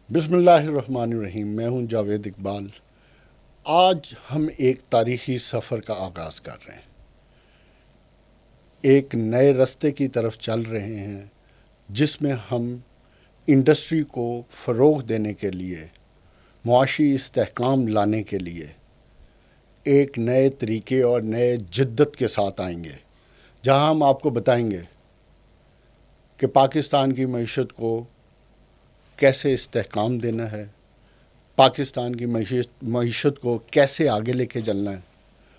بسم اللہ الرحمن الرحیم. میں ہوں جاوید اقبال. آج ہم ایک تاریخی سفر کا آغاز کر رہے ہیں. ایک نئے راستے کی طرف چل رہے ہیں جس میں ہم انڈسٹری کو فروغ دینے کے لیے، معاشی استحکام لانے کے لیے ایک نئے طریقے اور نئے جدت کے ساتھ آئیں گے، جہاں ہم آپ کو بتائیں گے کہ پاکستان کی معیشت کو کیسے استحکام دینا ہے، پاکستان کی معیشت کو کیسے آگے لے کے چلنا ہے،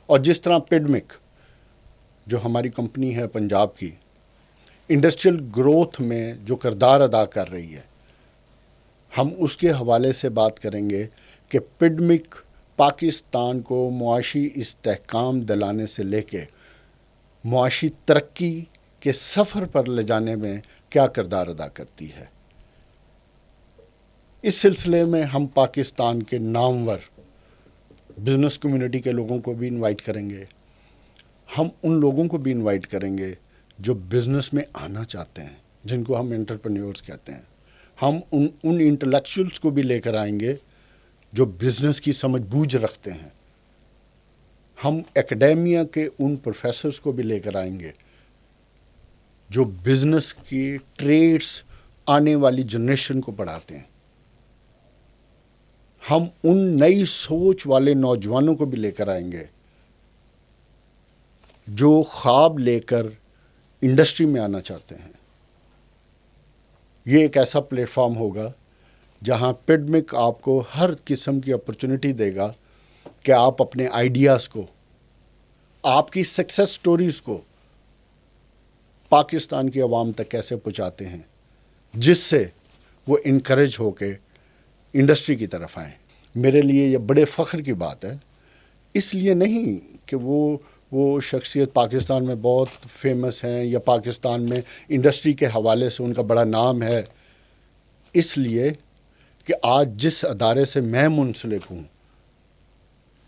اور جس طرح پیڈمک جو ہماری کمپنی ہے پنجاب کی، انڈسٹریل گروتھ میں جو کردار ادا کر رہی ہے، ہم اس کے حوالے سے بات کریں گے کہ پیڈمک پاکستان کو معاشی استحکام دلانے سے لے کے معاشی ترقی کے سفر پر لے جانے میں کیا کردار ادا کرتی ہے. اس سلسلے میں ہم پاکستان کے نامور بزنس کمیونٹی کے لوگوں کو بھی انوائٹ کریں گے. ہم ان لوگوں کو بھی انوائٹ کریں گے جو بزنس میں آنا چاہتے ہیں، جن کو ہم انٹرپرینیورز کہتے ہیں. ہم ان انٹلیکچوئلس کو بھی لے کر آئیں گے جو بزنس کی سمجھ بوجھ رکھتے ہیں. ہم اکیڈیمیا کے ان پروفیسرز کو بھی لے کر آئیں گے جو بزنس کی ٹریڈس آنے والی جنریشن کو پڑھاتے ہیں. ہم ان نئی سوچ والے نوجوانوں کو بھی لے کر آئیں گے جو خواب لے کر انڈسٹری میں آنا چاہتے ہیں. یہ ایک ایسا پلیٹ فارم ہوگا جہاں پیڈمک آپ کو ہر قسم کی اپرچونٹی دے گا کہ آپ اپنے آئیڈیاز کو، آپ کی سکسیس سٹوریز کو پاکستان کی عوام تک کیسے پہنچاتے ہیں، جس سے وہ انکریج ہو کے انڈسٹری کی طرف آئیں. میرے لیے یہ بڑے فخر کی بات ہے، اس لیے نہیں کہ وہ شخصیت پاکستان میں بہت فیمس ہیں یا پاکستان میں انڈسٹری کے حوالے سے ان کا بڑا نام ہے، اس لیے کہ آج جس ادارے سے میں منسلک ہوں،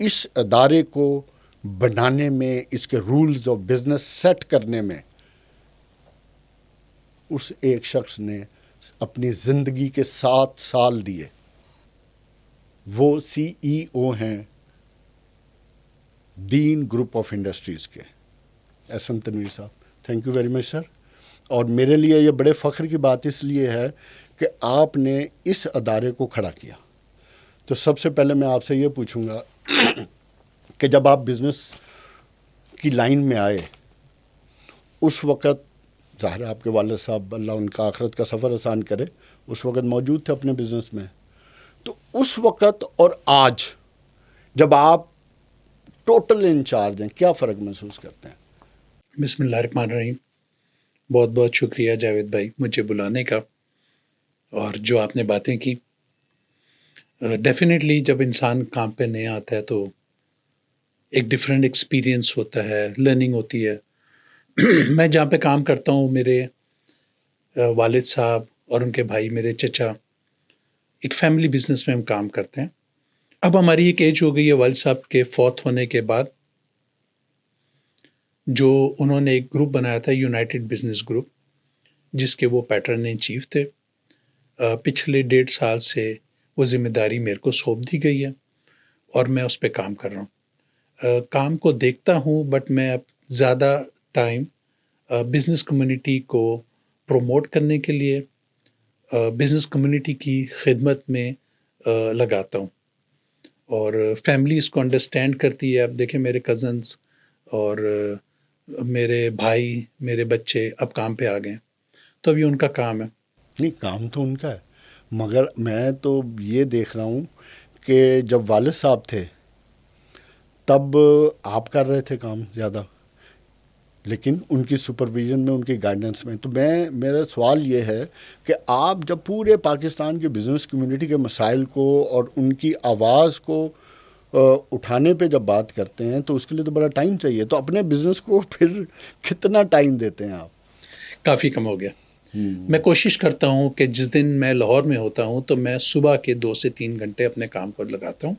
اس ادارے کو بنانے میں، اس کے رولز آف بزنس سیٹ کرنے میں اس ایک شخص نے اپنی زندگی کے 7 سال دیے. وہ CEO ہیں دین گروپ آف انڈسٹریز کے، احسن تنویر صاحب. تھینک یو ویری مچ سر. اور میرے لیے یہ بڑے فخر کی بات اس لیے ہے کہ آپ نے اس ادارے کو کھڑا کیا. تو سب سے پہلے میں آپ سے یہ پوچھوں گا کہ جب آپ بزنس کی لائن میں آئے، اس وقت ظاہر آپ کے والد صاحب، اللہ ان کا آخرت کا سفر آسان کرے، اس وقت موجود تھے اپنے بزنس میں. تو اس وقت اور آج جب آپ ٹوٹل انچارج ہیں، کیا فرق محسوس کرتے ہیں؟ بسم اللہ الرحمن الرحیم. بہت بہت شکریہ جاوید بھائی مجھے بلانے کا، اور جو آپ نے باتیں کی. ڈیفینیٹلی جب انسان کام پہ نیا آتا ہے تو ایک ڈفرینٹ ایکسپیرئنس ہوتا ہے، لرننگ ہوتی ہے. میں جہاں پہ کام کرتا ہوں، میرے والد صاحب اور ان کے بھائی، میرے چچا، ایک فیملی بزنس میں ہم کام کرتے ہیں. اب ہماری ایک ایج ہو گئی ہے والد صاحب کے فوت ہونے کے بعد، جو انہوں نے ایک گروپ بنایا تھا، یونائٹڈ بزنس گروپ، جس کے وہ پیٹرن ان چیف تھے. پچھلے 1.5 سال سے وہ ذمہ داری میرے کو سونپ دی گئی ہے اور میں اس پہ کام کر رہا ہوں. کام کو دیکھتا ہوں، بٹ میں اب زیادہ ٹائم بزنس کمیونٹی کو پروموٹ کرنے کے لیے، بزنس کمیونٹی کی خدمت میں لگاتا ہوں، اور فیملی اس کو انڈرسٹینڈ کرتی ہے. اب دیکھیں میرے کزنس اور میرے بھائی، میرے بچے اب کام پہ آ گئے، تو ابھی ان کا کام ہے. نہیں، کام تو ان کا ہے، مگر میں تو یہ دیکھ رہا ہوں کہ جب والد صاحب تھے تب آپ کر رہے تھے کام زیادہ، لیکن ان کی سپرویژن میں، ان کی گائیڈنس میں. تو میرا سوال یہ ہے کہ آپ جب پورے پاکستان کی بزنس کمیونٹی کے مسائل کو اور ان کی آواز کو اٹھانے پہ جب بات کرتے ہیں تو اس کے لیے تو بڑا ٹائم چاہیے. تو اپنے بزنس کو پھر کتنا ٹائم دیتے ہیں آپ؟ کافی کم ہو گیا. میں کوشش کرتا ہوں کہ جس دن میں لاہور میں ہوتا ہوں تو میں صبح کے 2 سے 3 گھنٹے اپنے کام کو لگاتا ہوں،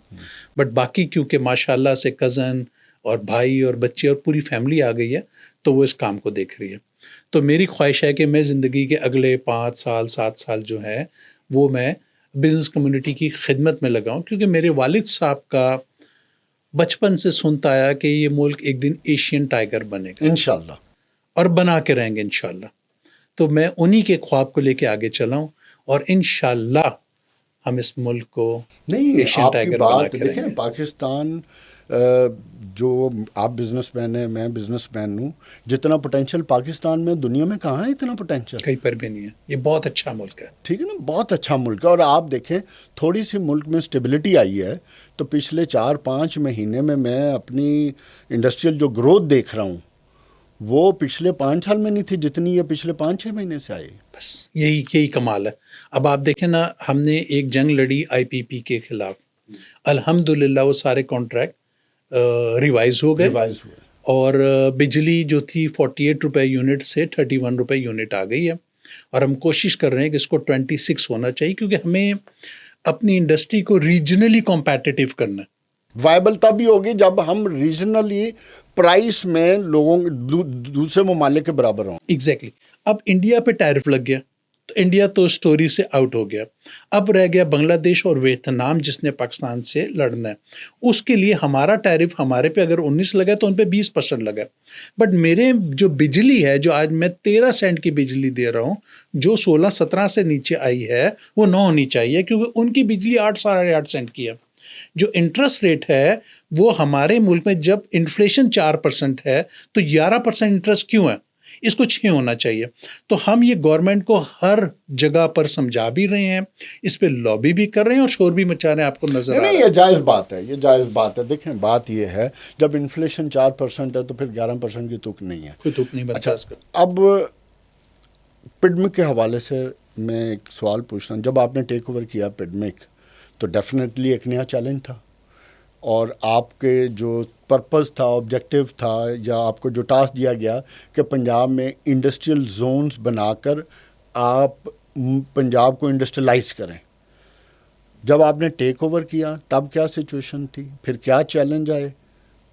بٹ باقی کیونکہ ماشاء اللہ سے کزن اور بھائی اور بچے اور پوری فیملی آ گئی ہے تو وہ اس کام کو دیکھ رہی ہے. تو میری خواہش ہے کہ میں زندگی کے اگلے 5 سال 7 سال جو ہے وہ میں بزنس کمیونٹی کی خدمت میں لگا ہوں، کیونکہ میرے والد صاحب کا بچپن سے سنتا آیا کہ یہ ملک ایک دن ایشین ٹائیگر بنے گا انشاءاللہ، اور بنا کے رہیں گے انشاءاللہ. تو میں انہی کے خواب کو لے کے آگے چلا ہوں اور انشاءاللہ ہم اس ملک کو نہیں ایشین آپ کی ٹائیگر بنا بات کے دیکھیں، رہیں گے. پاکستان جو آپ بزنس مین ہیں، میں بزنس مین ہوں، جتنا پوٹینشیل پاکستان میں، دنیا میں کہاں ہے اتنا پوٹینشیل؟ کہیں پر بھی نہیں ہے. یہ بہت اچھا ملک ہے. ٹھیک ہے نا، بہت اچھا ملک ہے. اور آپ دیکھیں تھوڑی سی ملک میں اسٹیبلٹی آئی ہے تو پچھلے 4-5 مہینے میں اپنی انڈسٹریل جو گروتھ دیکھ رہا ہوں وہ پچھلے 5 سال میں نہیں تھی جتنی یہ پچھلے 5-6 مہینے سے آئی. بس یہی کمال ہے. اب آپ دیکھیں نا، ہم نے ایک جنگ لڑی IPP کے خلاف، الحمدللہ وہ سارے کانٹریکٹ ریوائز ہو گئے ریوائز ہوئے. اور بجلی جو تھی 48 روپے یونٹ سے 31 روپے یونٹ آ گئی ہے. اور ہم کوشش کر رہے ہیں کہ اس کو 26 ہونا چاہیے، کیونکہ ہمیں اپنی انڈسٹری کو ریجنلی کمپیٹیٹیو کرنا ہے. وائبل تب ہی ہوگی جب ہم ریجنلی پرائس میں لوگوں دوسرے ممالک کے برابر ہوں. ایگزیکٹلی. اب انڈیا پہ ٹیرف لگ گیا تو انڈیا تو اسٹوری سے آؤٹ ہو گیا. اب رہ گیا بنگلہ دیش اور ویتنام جس نے پاکستان سے لڑنا ہے. اس کے لیے ہمارا ٹیرف ہمارے پہ اگر 19 لگا تو ان پہ 20% لگا. بٹ میرے جو بجلی ہے، جو آج میں 13 سینٹ کی بجلی دے رہا ہوں، جو 16-17 سے نیچے آئی ہے وہ 9 ہونی چاہیے، کیونکہ ان کی بجلی 8-8.5 سینٹ کی ہے. جو انٹرسٹ ریٹ ہے وہ ہمارے ملک میں جب انفلیشن 4% ہے تو 11% انٹرسٹ کیوں ہے؟ اس کو 6 ہونا چاہیے. تو ہم یہ گورنمنٹ کو ہر جگہ پر سمجھا بھی رہے ہیں، اس پہ لابی بھی کر رہے ہیں اور شور بھی مچا رہے ہیں. آپ کو نظر آ رہا ہے یہ جائز بات ہے، یہ جائز بات ہے. دیکھیں بات یہ ہے جب انفلیشن 4% ہے تو پھر 11% کی تک نہیں ہے. کوئی تک نہیں بنتا اس کا. اب پڈمک کے حوالے سے میں ایک سوال پوچھتا ہوں. جب آپ نے ٹیک اوور کیا پڈمک تو ڈیفینیٹلی ایک نیا چیلنج تھا، اور آپ کے جو پرپز تھا، آبجیکٹیو تھا، یا آپ کو جو ٹاسک دیا گیا کہ پنجاب میں انڈسٹریل زونز بنا کر آپ پنجاب کو انڈسٹریلائز کریں. جب آپ نے ٹیک اوور کیا تب کیا سچویشن تھی، پھر کیا چیلنج آئے،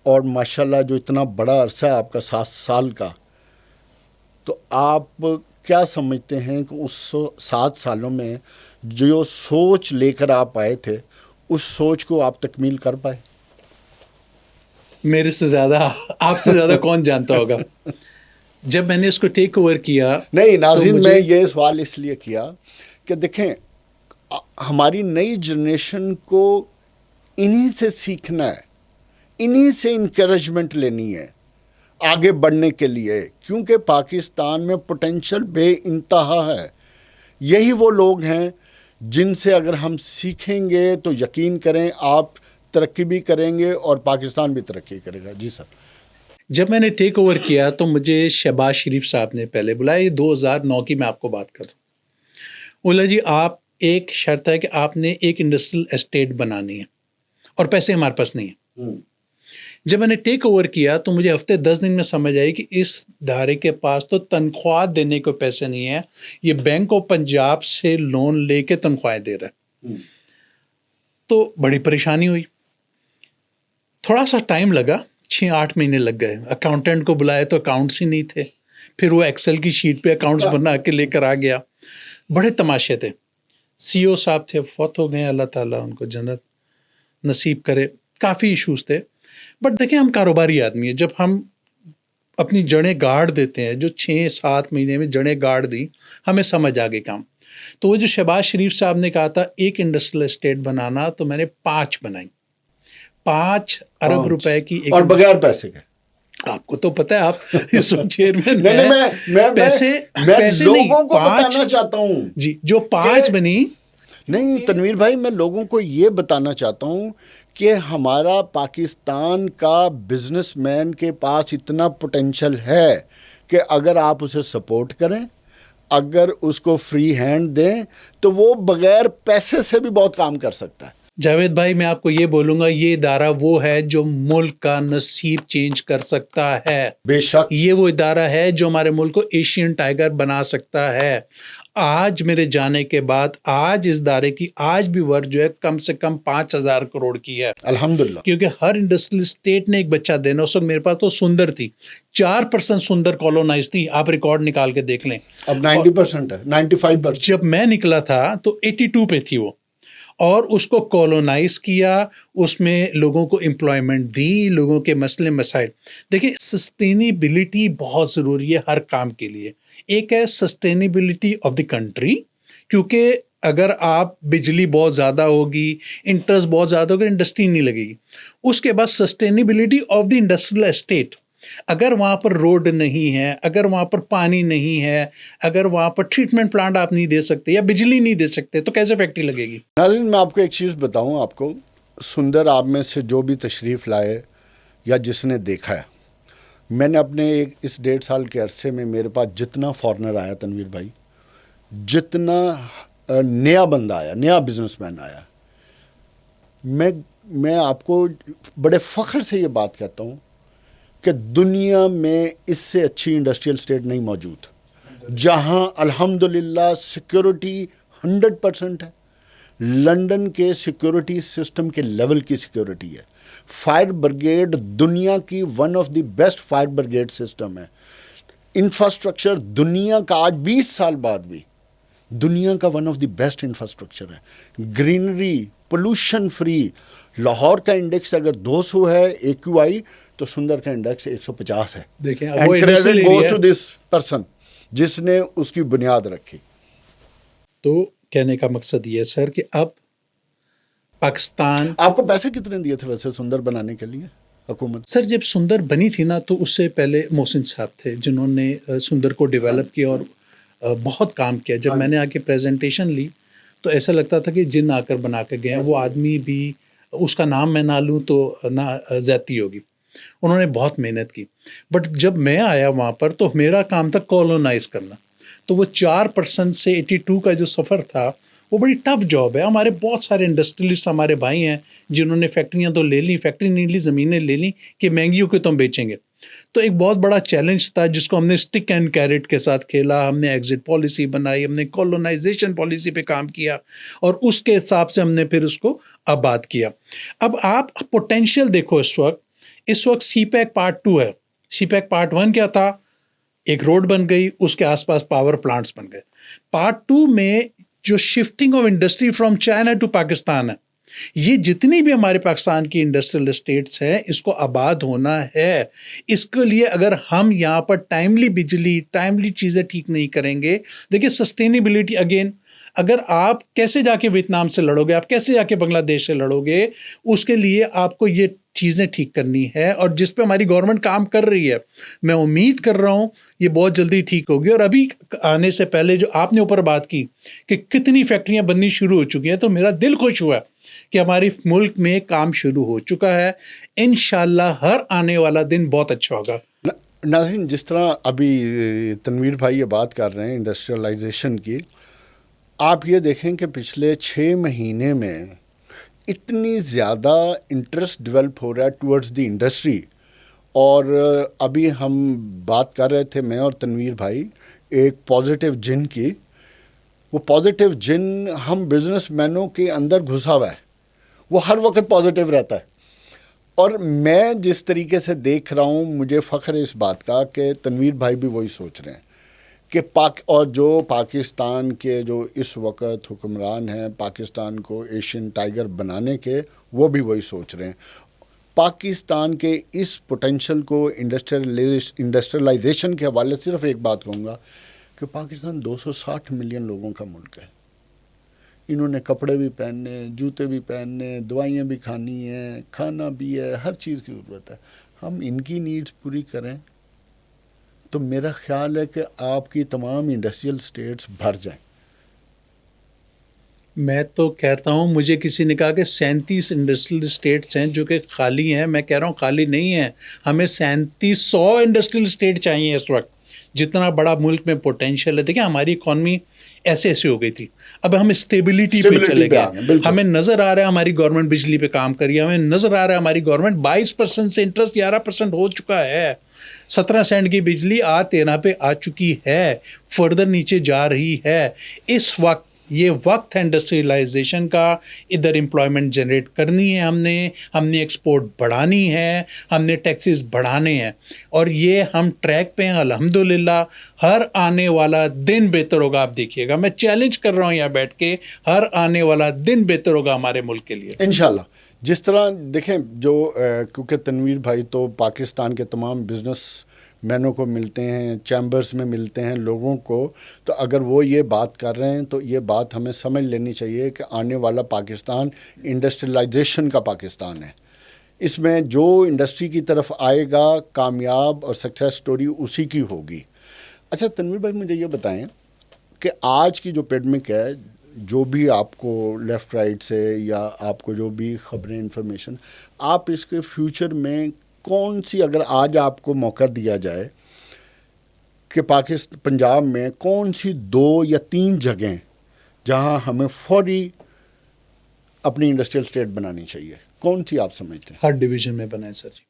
اور ماشاءاللہ جو اتنا بڑا عرصہ ہے آپ کا 7 سال کا، تو آپ کیا سمجھتے ہیں کہ اس 7 سالوں میں جو سوچ لے کر آپ آئے تھے اس سوچ کو آپ تکمیل کر پائے؟ میرے سے زیادہ، آپ سے زیادہ کون جانتا ہوگا. جب میں نے اس کو ٹیک اوور کیا، نہیں ناظرین، میں یہ سوال اس لیے کیا کہ دیکھیں ہماری نئی جنریشن کو انہی سے سیکھنا ہے، انہی سے انکریجمنٹ لینی ہے آگے بڑھنے کے لیے، کیونکہ پاکستان میں پوٹینشیل بے انتہا ہے. یہی وہ لوگ ہیں جن سے اگر ہم سیکھیں گے تو یقین کریں آپ ترقی بھی کریں گے اور پاکستان بھی ترقی کرے گا. جی سر. جب میں نے ٹیک اوور کیا تو مجھے شہباز شریف صاحب نے پہلے بلایا. یہ 2009 کی میں آپ کو بات کروں. بولا جی آپ، ایک شرط ہے کہ آپ نے ایک انڈسٹریل اسٹیٹ بنانی ہے اور پیسے ہمارے پاس نہیں ہیں. جب میں نے ٹیک اوور کیا تو مجھے ہفتے 10 دن میں سمجھ آئی کہ اس ادارے کے پاس تو تنخواہ دینے کو پیسے نہیں ہیں، یہ بینک آف پنجاب سے لون لے کے تنخواہیں دے رہا ہے. تو بڑی پریشانی ہوئی. تھوڑا سا ٹائم لگا، 6-8 مہینے لگ گئے. اکاؤنٹنٹ کو بلایا تو اکاؤنٹس ہی نہیں تھے. پھر وہ ایکسل کی شیٹ پہ اکاؤنٹس بنا کے لے کر آ گیا. بڑے تماشے تھے. CEO صاحب تھے، فوت ہو گئے، اللہ تعالیٰ ان کو جنت نصیب کرے. کافی ایشوز تھے. بٹ دیکھیں ہم کاروباری آدمی ہیں، جب ہم اپنی جڑیں گاڑ دیتے ہیں، جو 6-7 مہینے میں جڑیں گاڑ دی، ہمیں سمجھ آ گئی کام. تو وہ جو شہباز شریف صاحب نے کہا تھا ایک انڈسٹریل اسٹیٹ بنانا، تو میں نے 5 بنائی. 5 ارب روپے کی ایک، اور بغیر پیسے کے. آپ کو تو پتہ ہے، آپ چیئرمین پیسے لوگوں کو بتانا چاہتا ہوں. جی، جو 5 بنی. نہیں تنویر بھائی، میں لوگوں کو یہ بتانا چاہتا ہوں کہ ہمارا پاکستان کا بزنس مین کے پاس اتنا پوٹینشیل ہے کہ اگر آپ اسے سپورٹ کریں، اگر اس کو فری ہینڈ دیں تو وہ بغیر پیسے سے بھی بہت کام کر سکتا ہے. جاوید بھائی، میں آپ کو یہ بولوں گا، یہ ادارہ وہ ہے جو ملک کا نصیب چینج کر سکتا ہے. بے شک. یہ وہ ادارہ ہے جو ہمارے ملک کو ایشین ٹائیگر بنا سکتا ہے. آج میرے جانے کے بعد آج اس ادارے کی آج بھی ورث جو ہے کم سے کم 5,000 کروڑ کی ہے. الحمدللہ. کیونکہ ہر انڈسٹریل اسٹیٹ نے ایک بچہ دینا. اس وقت میرے پاس تو سندر تھی، 4% سندر کالونائز تھی. آپ ریکارڈ نکال کے دیکھ لیں. اب 90% ہے، 95%. جب میں نکلا تھا تو 82 پہ تھی وہ. اور اس کو کولونائز کیا, اس میں لوگوں کو امپلائمنٹ دی, لوگوں کے مسئلے مسائل. دیکھیں سسٹینیبلٹی بہت ضروری ہے ہر کام کے لیے. ایک ہے سسٹینیبلٹی آف دی کنٹری, کیونکہ اگر آپ بجلی بہت زیادہ ہوگی, انٹرسٹ بہت زیادہ ہوگا, انڈسٹری نہیں لگے گی. اس کے بعد sustainability of the industrial estate. اگر وہاں پر روڈ نہیں ہے, اگر وہاں پر پانی نہیں ہے, اگر وہاں پر ٹریٹمنٹ پلانٹ آپ نہیں دے سکتے یا بجلی نہیں دے سکتے, تو کیسے فیکٹری لگے گی؟ ناظرین میں آپ کو ایک چیز بتاؤں, آپ کو سندر آپ میں سے جو بھی تشریف لائے یا جس نے دیکھا ہے, میں نے اپنے اس 1.5 سال کے عرصے میں میرے پاس جتنا فارنر آیا تنویر بھائی, جتنا نیا بندہ آیا, نیا بزنس مین آیا, میں آپ کو بڑے فخر سے یہ بات کہتا ہوں کہ دنیا میں اس سے اچھی انڈسٹریل اسٹیٹ نہیں موجود, جہاں الحمدللہ سیکیورٹی 100% ہے. لنڈن کے سیکیورٹی سسٹم کے لیول کی سیکیورٹی ہے. فائر بریگیڈ دنیا کی one of the best fire brigade system ہے. انفراسٹرکچر دنیا کا آج 20 سال بعد بھی دنیا کا one of the best infrastructure ہے. Greenery, pollution free. لاہور کا انڈیکس اگر 200 ہے AQI, تو سندر کا انڈیکس 150 ہے. دیکھیں And credit goes to this person جس نے اس کی بنیاد رکھی. تو کہنے کا مقصد یہ ہے سر کہ اب پاکستان, آپ کو پیسے کتنے دیے تھے ویسے سندر بنانے کے لیے حکومت؟ سر جب سندر بنی تھی نا, تو اس سے پہلے محسن صاحب تھے جنہوں نے سندر کو ڈیولپ کیا اور بہت کام کیا. جب میں نے آ کے پریزنٹیشن لی تو ایسا لگتا تھا کہ جن آ کر بنا کے گئے ہیں. وہ آدمی بھی, اس کا نام میں نہ لوں تو نہ زیادتی ہوگی, انہوں نے بہت محنت کی. بٹ جب میں آیا وہاں پر تو میرا کام تھا کولونائز کرنا. تو وہ 4% سے 82 کا جو سفر تھا وہ بڑی ٹف جاب ہے. ہمارے بہت سارے انڈسٹریلسٹ ہمارے بھائی ہیں جنہوں نے فیکٹریاں تو لے لیں, فیکٹری نہیں لی, زمینیں لے لیں کہ مہنگیوں کے تم بیچیں گے. تو ایک بہت بڑا چیلنج تھا جس کو ہم نے اسٹک اینڈ کیرٹ کے ساتھ کھیلا. ہم نے ایگزٹ پالیسی بنائی, ہم نے کولونائزیشن پالیسی پہ کام کیا, اور اس کے حساب سے ہم نے پھر اس کو آباد کیا. اب آپ پوٹینشیل دیکھو, اس وقت سی پیک پارٹ 2 ہے. سی پیک پارٹ 1 کیا تھا؟ ایک روڈ بن گئی, اس کے آس پاس پاور پلانٹس بن گئے. پارٹ 2 میں جو shifting of industry from China to Pakistan ہے, یہ جتنی بھی ہمارے پاکستان کی انڈسٹریل اسٹیٹس ہیں, اس کو آباد ہونا ہے. اس کے لیے اگر ہم یہاں پر ٹائملی بجلی, ٹائملی چیزیں ٹھیک نہیں کریں گے, دیکھیں سسٹینیبلٹی اگین, اگر آپ کیسے جا کے ویتنام سے لڑو گے, آپ کیسے جا کے بنگلہ دیش سے لڑو گے, اس کے لیے آپ کو یہ چیزیں ٹھیک کرنی ہے, اور جس پہ ہماری گورنمنٹ کام کر رہی ہے. میں امید کر رہا ہوں یہ بہت جلدی ٹھیک ہوگی. اور ابھی آنے سے پہلے جو آپ نے اوپر بات کی کہ کتنی فیکٹریاں بننی شروع ہو چکی ہیں, تو میرا دل خوش ہوا کہ ہماری ملک میں کام شروع ہو چکا ہے. انشاءاللہ ہر آنے والا دن بہت اچھا ہوگا. ناظرین, جس طرح ابھی تنویر بھائی یہ بات کر رہے ہیں انڈسٹریلائزیشن کی, آپ یہ دیکھیں کہ پچھلے 6 مہینے میں اتنی زیادہ انٹرسٹ ڈیولپ ہو رہا ہے ٹورڈز دی انڈسٹری. اور ابھی ہم بات کر رہے تھے میں اور تنویر بھائی ایک پازیٹیو جن کی. وہ پازیٹیو جن ہم بزنس مینوں کے اندر گھسا ہوا ہے, وہ ہر وقت پازیٹیو رہتا ہے. اور میں جس طریقے سے دیکھ رہا ہوں, مجھے فخر ہے اس بات کا کہ تنویر بھائی بھی وہی سوچ رہے ہیں کہ اور جو پاکستان کے جو اس وقت حکمران ہیں پاکستان کو ایشین ٹائیگر بنانے کے, وہ بھی وہی سوچ رہے ہیں. پاکستان کے اس پوٹینشل کو انڈسٹریلائزیشن کے حوالے سے صرف ایک بات کہوں گا کہ پاکستان 260 ملین لوگوں کا ملک ہے. انہوں نے کپڑے بھی پہننے, جوتے بھی پہننے, دوائیاں بھی کھانی ہیں, کھانا بھی ہے, ہر چیز کی ضرورت ہے. ہم ان کی نیڈز پوری کریں تو میرا خیال ہے کہ آپ کی تمام انڈسٹریل اسٹیٹس بھر جائیں. میں تو کہتا ہوں, مجھے کسی نے کہا کہ 37 انڈسٹریل اسٹیٹس ہیں جو کہ خالی ہیں. میں کہہ رہا ہوں خالی نہیں ہیں, ہمیں 3700 انڈسٹریل اسٹیٹ چاہیے اس وقت. جتنا بڑا ملک میں پوٹینشیل ہے. دیکھیں ہماری اکانومی ایسے ہو گئی تھی, اب ہم اسٹیبلٹی پہ چلے گئے. ہمیں نظر آ رہا ہے ہماری گورنمنٹ بجلی پہ کام کری ہے, ہمیں نظر آ رہا ہے ہماری گورنمنٹ 22% سے انٹرسٹ 11% ہو چکا ہے. 17 سینٹ کی بجلی آج 13 پہ آ چکی ہے, فردر نیچے جا رہی ہے. اس وقت یہ وقت ہے انڈسٹریلائزیشن کا. ادھر امپلائمنٹ جنریٹ کرنی ہے ہم نے ایکسپورٹ بڑھانی ہے, ہم نے ٹیکسز بڑھانے ہیں, اور یہ ہم ٹریک پہ ہیں الحمدللہ. ہر آنے والا دن بہتر ہوگا. آپ دیکھیے گا, میں چیلنج کر رہا ہوں یہاں بیٹھ کے, ہر آنے والا دن بہتر ہوگا ہمارے ملک کے لیے انشاءاللہ. جس طرح دیکھیں جو کیونکہ تنویر بھائی تو پاکستان کے تمام بزنس مینوں کو ملتے ہیں, چیمبرز میں ملتے ہیں لوگوں کو, تو اگر وہ یہ بات کر رہے ہیں تو یہ بات ہمیں سمجھ لینی چاہیے کہ آنے والا پاکستان انڈسٹریلائزیشن کا پاکستان ہے. اس میں جو انڈسٹری کی طرف آئے گا کامیاب اور سکسیس سٹوری اسی کی ہوگی. اچھا تنویر بھائی مجھے یہ بتائیں کہ آج کی جو پیڈمک ہے, جو بھی آپ کو لیفٹ رائٹ سے یا آپ کو جو بھی خبریں انفارمیشن, آپ اس کے فیوچر میں کون سی, اگر آج آپ کو موقع دیا جائے کہ پنجاب میں کون سی 2 یا 3 جگہیں جہاں ہمیں فوری اپنی انڈسٹریل اسٹیٹ بنانی چاہیے, کون سی آپ سمجھتے ہیں؟ ہر ڈویژن میں بنائے سر جی,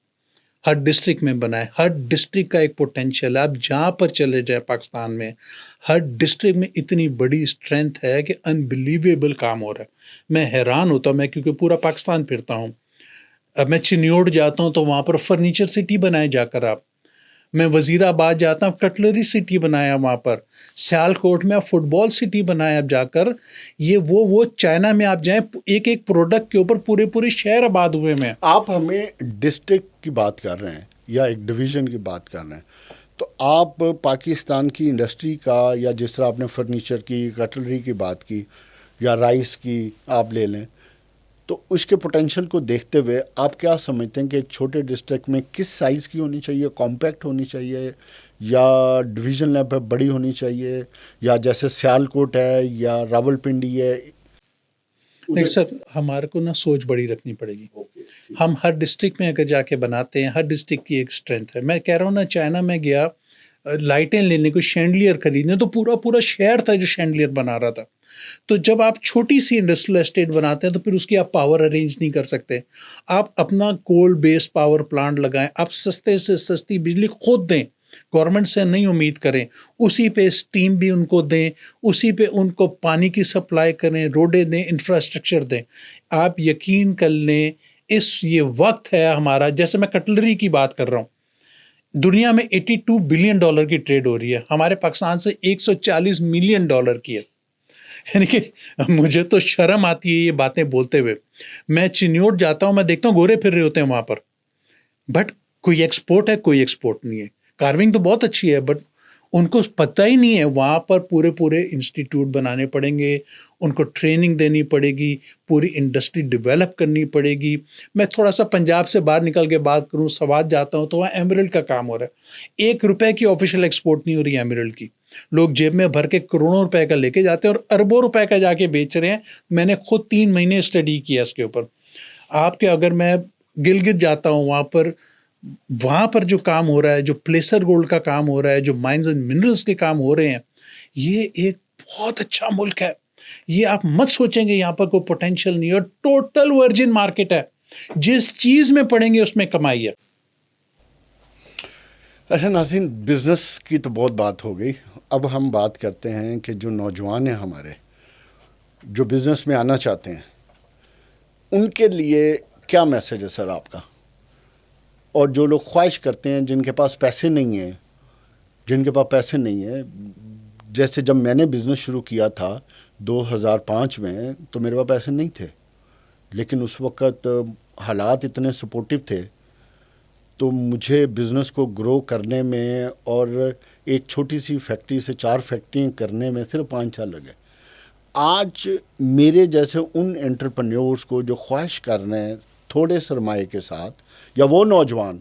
ہر ڈسٹرکٹ میں بنائے. ہر ڈسٹرکٹ کا ایک پوٹینشیل ہے. آپ جہاں پر چلے جائیں پاکستان میں, ہر ڈسٹرکٹ میں اتنی بڑی اسٹرینتھ ہے کہ انبلیویبل کام ہو رہا ہے. میں حیران ہوتا ہوں, میں کیونکہ پورا پاکستان پھرتا ہوں. اب میں چنیوڑ جاتا ہوں تو وہاں پر فرنیچر سٹی بنائے جا کر آپ. میں وزیر آباد جاتا ہوں, کٹلری سٹی بنایا وہاں پر. سیال کوٹ میں فٹ بال سٹی بنایا اب جا کر. یہ وہ چائنا میں آپ جائیں, ایک ایک پروڈکٹ کے اوپر پورے شہر آباد ہوئے میں. آپ ہمیں ڈسٹرکٹ کی بات کر رہے ہیں یا ایک ڈویژن کی بات کر رہے ہیں, تو آپ پاکستان کی انڈسٹری کا, یا جس طرح آپ نے فرنیچر کی, کٹلری کی بات کی, یا رائس کی آپ لے لیں, تو اس کے پوٹینشیل کو دیکھتے ہوئے آپ کیا سمجھتے ہیں کہ ایک چھوٹے ڈسٹرکٹ میں کس سائز کی ہونی چاہیے؟ کمپیکٹ ہونی چاہیے یا ڈویژن لیول پہ بڑی ہونی چاہیے, یا جیسے سیال کوٹ ہے یا راول پنڈی ہے؟ دیکھ سر, ہمارے کو نا سوچ بڑی رکھنی پڑے گی. ہم ہر ڈسٹرکٹ میں اگر جا کے بناتے ہیں, ہر ڈسٹرکٹ کی ایک اسٹرینتھ ہے. میں کہہ رہا ہوں نا, چائنا میں گیا لائٹیں لینے کو, شینڈلیئر خریدنے, تو پورا شہر تھا جو شینڈلیئر بنا رہا تھا. تو جب آپ چھوٹی سی انڈسٹریل اسٹیٹ بناتے ہیں تو پھر اس کی آپ پاور ارینج نہیں کر سکتے. آپ اپنا کول بیس پاور پلانٹ لگائیں, آپ سستے سے سستی بجلی خود دیں, گورنمنٹ سے نہیں امید کریں. اسی پہ اسٹیم بھی ان کو دیں, اسی پہ ان کو پانی کی سپلائی کریں, روڈیں دیں, انفراسٹرکچر دیں. آپ یقین کر لیں, یہ وقت ہے ہمارا. جیسے میں کٹلری کی بات کر رہا ہوں, دنیا میں $82 بلین کی ٹریڈ ہو رہی ہے, ہمارے پاکستان سے $140 ملین کی ہے. یعنی کہ مجھے تو شرم آتی ہے یہ باتیں بولتے ہوئے. میں چنیوٹ جاتا ہوں, میں دیکھتا ہوں گورے پھر رہے ہوتے ہیں وہاں پر, بٹ کوئی ایکسپورٹ ہے, کوئی ایکسپورٹ نہیں ہے. کارونگ تو بہت اچھی ہے, بٹ ان کو پتہ ہی نہیں ہے. وہاں پر پورے انسٹیٹیوٹ بنانے پڑیں گے, ان کو ٹریننگ دینی پڑے گی, پوری انڈسٹری ڈیولپ کرنی پڑے گی. میں تھوڑا سا پنجاب سے باہر نکل کے بات کروں, سوات جاتا ہوں تو وہاں ایمرلڈ کا کام ہو رہا ہے. $1 کی آفیشیل ایکسپورٹ نہیں ہو رہی ہے ایمرلڈ کی. لوگ جیب میں بھر کے کروڑوں روپے کا لے کے جاتے ہیں اور اربوں روپے کا جا کے بیچ رہے ہیں. میں نے خود 3 مہینے اسٹڈی کیا اس کے اوپر. آپ کے اگر میں گلگت جاتا ہوں, وہاں پر جو کام ہو رہا ہے, جو پلیسر گولڈ کا کام ہو رہا ہے, جو مائنز اینڈ منرلز کے کام ہو رہے ہیں, یہ ایک بہت اچھا ملک ہے. یہ آپ مت سوچیں گے یہاں پر کوئی پوٹینشیل نہیں ہے. ٹوٹل ورجن مارکیٹ ہے, جس چیز میں پڑیں گے اس میں کمائی ہے. اچھا ناظرین, بزنس کی تو بہت بات ہو گئی. اب ہم بات کرتے ہیں کہ جو نوجوان ہیں ہمارے, جو بزنس میں آنا چاہتے ہیں, ان کے لیے کیا میسج ہے سر آپ کا؟ اور جو لوگ خواہش کرتے ہیں, جن کے پاس پیسے نہیں ہیں, جیسے جب میں نے بزنس شروع کیا تھا 2005 میں, تو میرے پاس پیسے نہیں تھے, لیکن اس وقت حالات اتنے سپورٹیو تھے, تو مجھے بزنس کو گرو کرنے میں اور ایک چھوٹی سی فیکٹری سے 4 فیکٹریاں کرنے میں صرف 5 سال لگے. آج میرے جیسے ان انٹرپرینیورز کو جو خواہش کر رہے ہیں تھوڑے سرمایے کے ساتھ, یا وہ نوجوان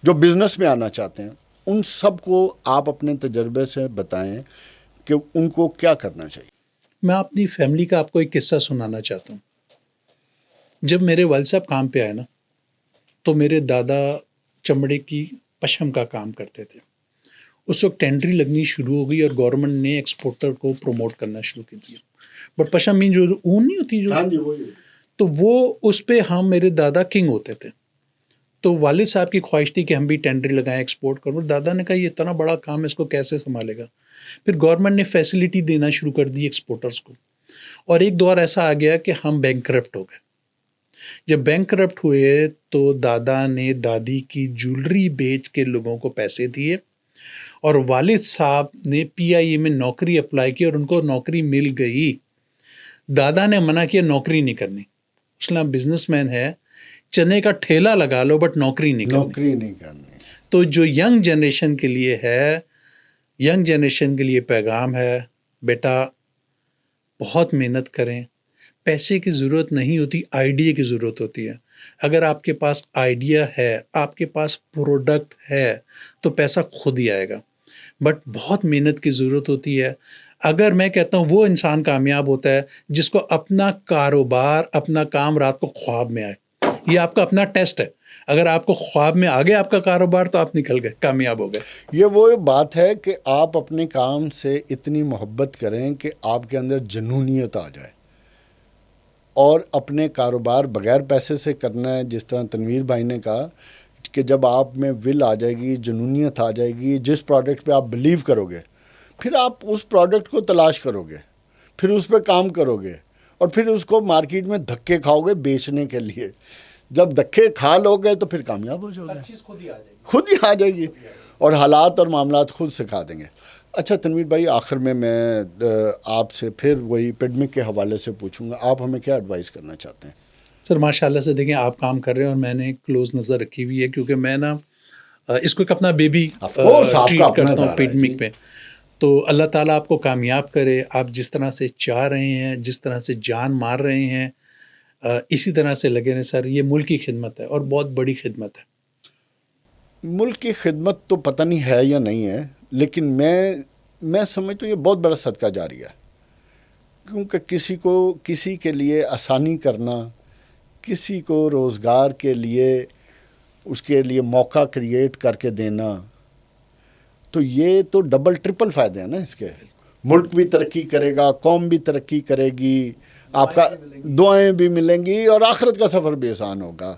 جو بزنس میں آنا چاہتے ہیں, ان سب کو آپ اپنے تجربے سے بتائیں کہ ان کو کیا کرنا چاہیے. میں اپنی فیملی کا آپ کو ایک قصہ سنانا چاہتا ہوں. جب میرے والد صاحب کام پہ آئے نا, تو میرے دادا چمڑے کی پشم کا کام کرتے تھے. اس وقت ٹینڈری لگنی شروع ہو گئی اور گورنمنٹ نے ایکسپورٹر کو پروموٹ کرنا شروع کر دیا. بٹ پشم مین جو اون نہیں ہوتی, تو وہ اس پہ ہم میرے دادا کنگ ہوتے تھے. تو والد صاحب کی خواہش تھی کہ ہم بھی ٹینڈری لگائیں, ایکسپورٹ کروں. دادا نے کہا یہ اتنا بڑا کام ہے, اس کو کیسے سنبھالے گا. پھر گورنمنٹ نے فیسلٹی دینا شروع کر دی ایکسپورٹرز کو. اور ایک دور ایسا آ گیا کہ ہم بینک کرپٹ ہو گئے. جب بینک کرپٹ ہوئے تو دادا نے دادی کی جولری بیچ کے لوگوں کو پیسے دیے, اور والد صاحب نے پی آئی اے میں نوکری اپلائی کی اور ان کو نوکری مل گئی. دادا نے منع کیا نوکری نہیں کرنی, اسلام بزنس مین ہے, چنے کا ٹھیلا لگا لو بٹ نوکری نہیں کرنی. تو جو ینگ جنریشن کے لیے ہے, ینگ جنریشن کے لیے پیغام ہے, بیٹا بہت محنت کریں. پیسے کی ضرورت نہیں ہوتی, آئیڈیا کی ضرورت ہوتی ہے. اگر آپ کے پاس آئیڈیا ہے, آپ کے پاس پروڈکٹ ہے, تو پیسہ خود ہی آئے گا, بٹ بہت محنت کی ضرورت ہوتی ہے. اگر میں کہتا ہوں وہ انسان کامیاب ہوتا ہے جس کو اپنا کاروبار, اپنا کام رات کو خواب میں آئے. یہ آپ کا اپنا ٹیسٹ ہے. اگر آپ کو خواب میں آ گیا آپ کا کاروبار تو آپ نکل گئے, کامیاب ہو گئے. یہ وہ بات ہے کہ آپ اپنے کام سے اتنی محبت کریں کہ آپ کے اندر جنونیت آ جائے, اور اپنے کاروبار بغیر پیسے سے کرنا ہے. جس طرح تنویر بھائی نے کہا کہ جب آپ میں ول آ جائے گی, جنونیت آ جائے گی, جس پروڈکٹ پہ آپ بلیو کرو گے, پھر آپ اس پروڈکٹ کو تلاش کرو گے, پھر اس پہ کام کرو گے, اور پھر اس کو مارکیٹ میں دھکے کھاؤ گے بیچنے کے لیے. جب دھکے کھا لو گے تو پھر کامیاب ہو جاؤ گے. ہر چیز خود ہی آ جائے گی, اور حالات اور معاملات خود سکھا دیں گے. اچھا تنویر بھائی, آخر میں آپ سے پھر وہی پیڈمک کے حوالے سے پوچھوں گا, آپ ہمیں کیا ایڈوائز کرنا چاہتے ہیں؟ سر ماشاء اللہ سے دیکھیں آپ کام کر رہے ہیں اور میں نے کلوز نظر رکھی ہوئی ہے, کیونکہ میں نا اس کو ایک اپنا بیبی ٹریٹ کرتا ہوں پیڈمک پہ. تو اللہ تعالیٰ آپ کو کامیاب کرے. آپ جس طرح سے چاہ رہے ہیں, جس طرح سے جان مار رہے ہیں, اسی طرح سے لگے رہیں سر. یہ ملک کی خدمت ہے اور بہت بڑی خدمت ہے. ملک کی خدمت تو پتہ نہیں ہے یا نہیں ہے, لیکن میں سمجھتا ہوں یہ بہت بڑا صدقہ جاری ہے. کیونکہ کسی کے لیے آسانی کرنا, کسی کو روزگار کے لیے اس کے لیے موقع کریٹ کر کے دینا, تو یہ تو ڈبل ٹرپل فائدے ہیں نا اس کے. ملک بھی ترقی کرے گا, قوم بھی ترقی کرے گی, آپ کا دعائیں بھی ملیں گی, اور آخرت کا سفر بھی آسان ہوگا.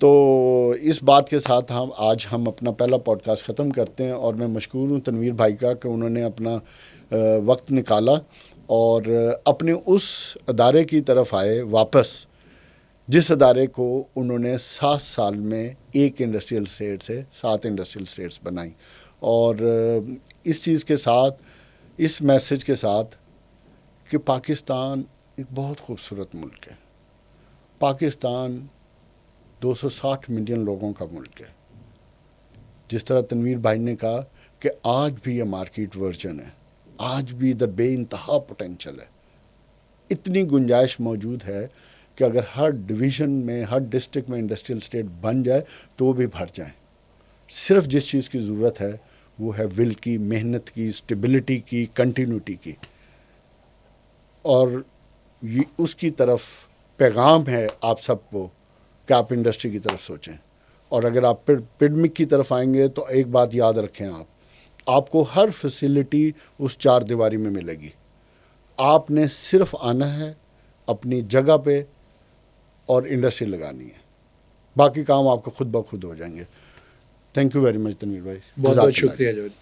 تو اس بات کے ساتھ آج ہم اپنا پہلا پوڈ کاسٹ ختم کرتے ہیں, اور میں مشکور ہوں تنویر بھائی کا کہ انہوں نے اپنا وقت نکالا اور اپنے اس ادارے کی طرف آئے واپس جس ادارے کو انہوں نے 7 سال میں ایک انڈسٹریل اسٹیٹ سے 7 انڈسٹریل اسٹیٹس بنائی. اور اس چیز کے ساتھ, اس میسج کے ساتھ کہ پاکستان ایک بہت خوبصورت ملک ہے. پاکستان 260 ملین لوگوں کا ملک ہے. جس طرح تنویر بھائی نے کہا کہ آج بھی یہ مارکیٹ ورژن ہے, آج بھی ادھر بے انتہا پوٹینشل ہے. اتنی گنجائش موجود ہے کہ اگر ہر ڈویژن میں, ہر ڈسٹرکٹ میں انڈسٹریل اسٹیٹ بن جائے تو وہ بھی بھر جائیں. صرف جس چیز کی ضرورت ہے وہ ہے ول کی, محنت کی, اسٹیبلٹی کی, کنٹینیوٹی کی. اور اس کی طرف پیغام ہے آپ سب کو کہ آپ انڈسٹری کی طرف سوچیں. اور اگر آپ پیڈمک کی طرف آئیں گے تو ایک بات یاد رکھیں, آپ کو ہر فیسلٹی اس 4 دیواری میں ملے گی. آپ نے صرف آنا ہے اپنی جگہ پہ اور انڈسٹری لگانی ہے, باقی کام آپ کو خود بخود ہو جائیں گے. Thank you very much Tanveer بھائی. بہت بہت شکریہ جاوید.